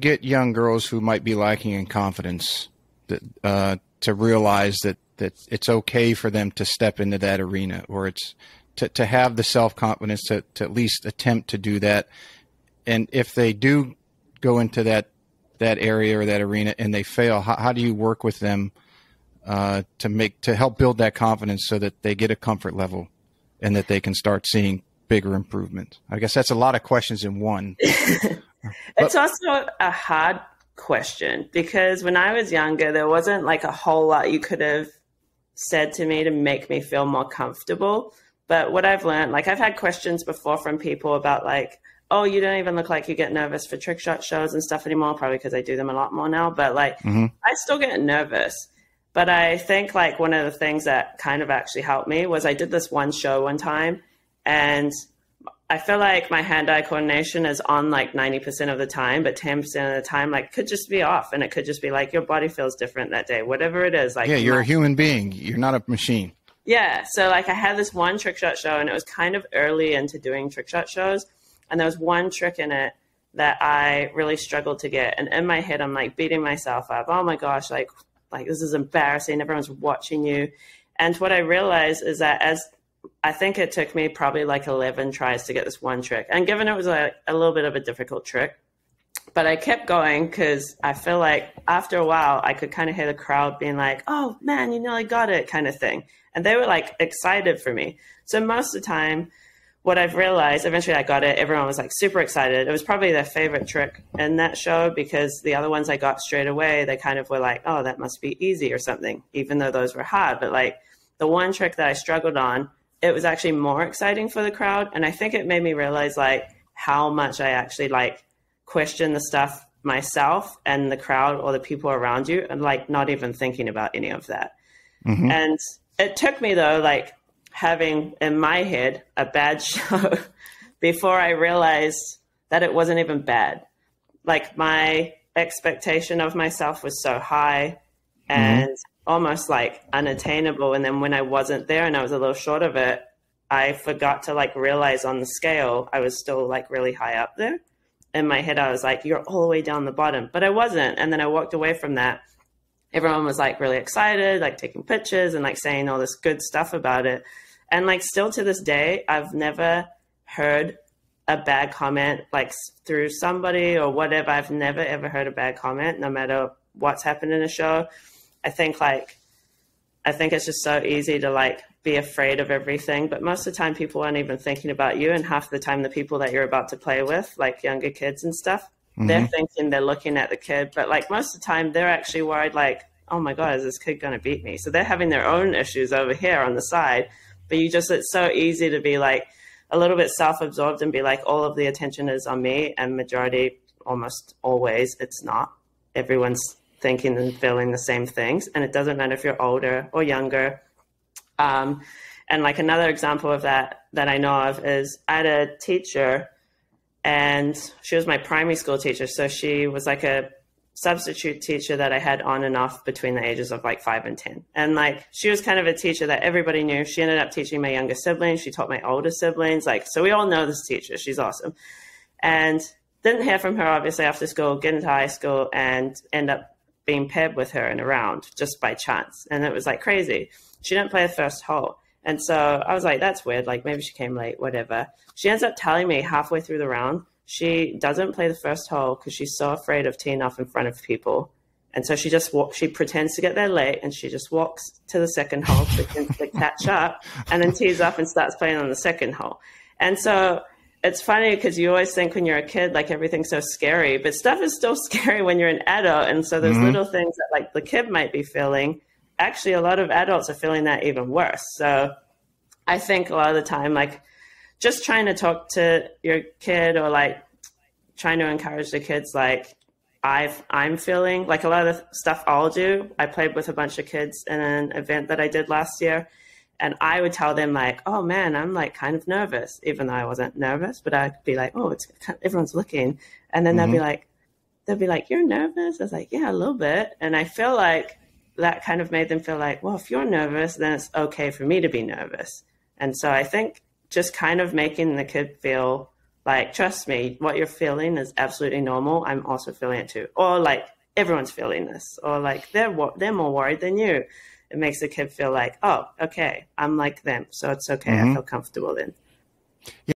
get young girls who might be lacking in confidence to realize that it's okay for them to step into that arena, or it's to have the self-confidence to at least attempt to do that? And if they do go into that area or that arena and they fail, how do you work with them to help build that confidence so that they get a comfort level and that they can start seeing bigger improvement? I guess that's a lot of questions in one. It's also a hard question because when I was younger, there wasn't like a whole lot you could have said to me to make me feel more comfortable. But what I've learned, like I've had questions before from people about like, oh, you don't even look like you get nervous for trick shot shows and stuff anymore, probably because I do them a lot more now. But like, I still get nervous. But I think like one of the things that kind of actually helped me was I did this one show one time, and I feel like my hand-eye coordination is on like 90% of the time, but 10% of the time, like could just be off. And it could just be like, your body feels different that day, whatever it is. Like, yeah, you're a human being. You're not a machine. Yeah. So like I had this one trick shot show, and it was kind of early into doing trick shot shows. And there was one trick in it that I really struggled to get. And in my head, I'm like beating myself up. Oh my gosh, like this is embarrassing. Everyone's watching you. And what I realized is that I think it took me probably like 11 tries to get this one trick. And given it was a little bit of a difficult trick, but I kept going because I feel like after a while, I could kind of hear the crowd being like, oh man, you nearly got it kind of thing. And they were like excited for me. So most of the time, what I've realized, eventually I got it. Everyone was like super excited. It was probably their favorite trick in that show because the other ones I got straight away, they kind of were like, oh, that must be easy or something, even though those were hard. But like the one trick that I struggled on, it was actually more exciting for the crowd. And I think it made me realize like how much I actually like question the stuff myself and the crowd or the people around you, and like not even thinking about any of that. And it took me though, like having in my head a bad show before I realized that it wasn't even bad. Like my expectation of myself was so high and almost like unattainable. And then when I wasn't there and I was a little short of it, I forgot to like realize on the scale, I was still like really high up there. In my head, I was like, you're all the way down the bottom, but I wasn't. And then I walked away from that. Everyone was like really excited, like taking pictures and like saying all this good stuff about it. And like still to this day, I've never heard a bad comment like through somebody or whatever. I've never ever heard a bad comment, no matter what's happened in a show. I think it's just so easy to like be afraid of everything, but most of the time people aren't even thinking about you. And half the time the people that you're about to play with, like younger kids and stuff, they're thinking they're looking at the kid, but like most of the time they're actually worried like, oh my God, is this kid going to beat me? So they're having their own issues over here on the side, but it's so easy to be like a little bit self-absorbed and be like, all of the attention is on me. And majority, almost always, it's not. Everyone's thinking and feeling the same things. And it doesn't matter if you're older or younger. And like another example of that I know of is I had a teacher, and she was my primary school teacher. So she was like a substitute teacher that I had on and off between the ages of like 5 and 10. And like, she was kind of a teacher that everybody knew. She ended up teaching my younger siblings. She taught my older siblings. Like, so we all know this teacher. She's awesome. And didn't hear from her, obviously, after school, get into high school and end up being paired with her in a round just by chance. And it was like crazy. She didn't play the first hole. And so I was like, that's weird. Like maybe she came late, whatever. She ends up telling me halfway through the round, she doesn't play the first hole because she's so afraid of teeing off in front of people. And so she just she pretends to get there late, and she just walks to the second hole to catch up, and then tees off and starts playing on the second hole. And so it's funny because you always think when you're a kid, like everything's so scary, but stuff is still scary when you're an adult. And so those little things that like the kid might be feeling, actually a lot of adults are feeling that even worse. So I think a lot of the time, like just trying to talk to your kid or like trying to encourage the kids, like I'm feeling like a lot of the stuff I'll do. I played with a bunch of kids in an event that I did last year, and I would tell them like, oh man, I'm like kind of nervous, even though I wasn't nervous, but I'd be like, oh, everyone's looking. And then they'll be like, you're nervous? I was like, yeah, a little bit. And I feel like that kind of made them feel like, well, if you're nervous, then it's okay for me to be nervous. And so I think just kind of making the kid feel Like, trust me, what you're feeling is absolutely normal. I'm also feeling it too. Or like, everyone's feeling this. Or like, they're more worried than you. It makes the kid feel like, oh, okay, I'm like them. So it's okay. I feel comfortable then.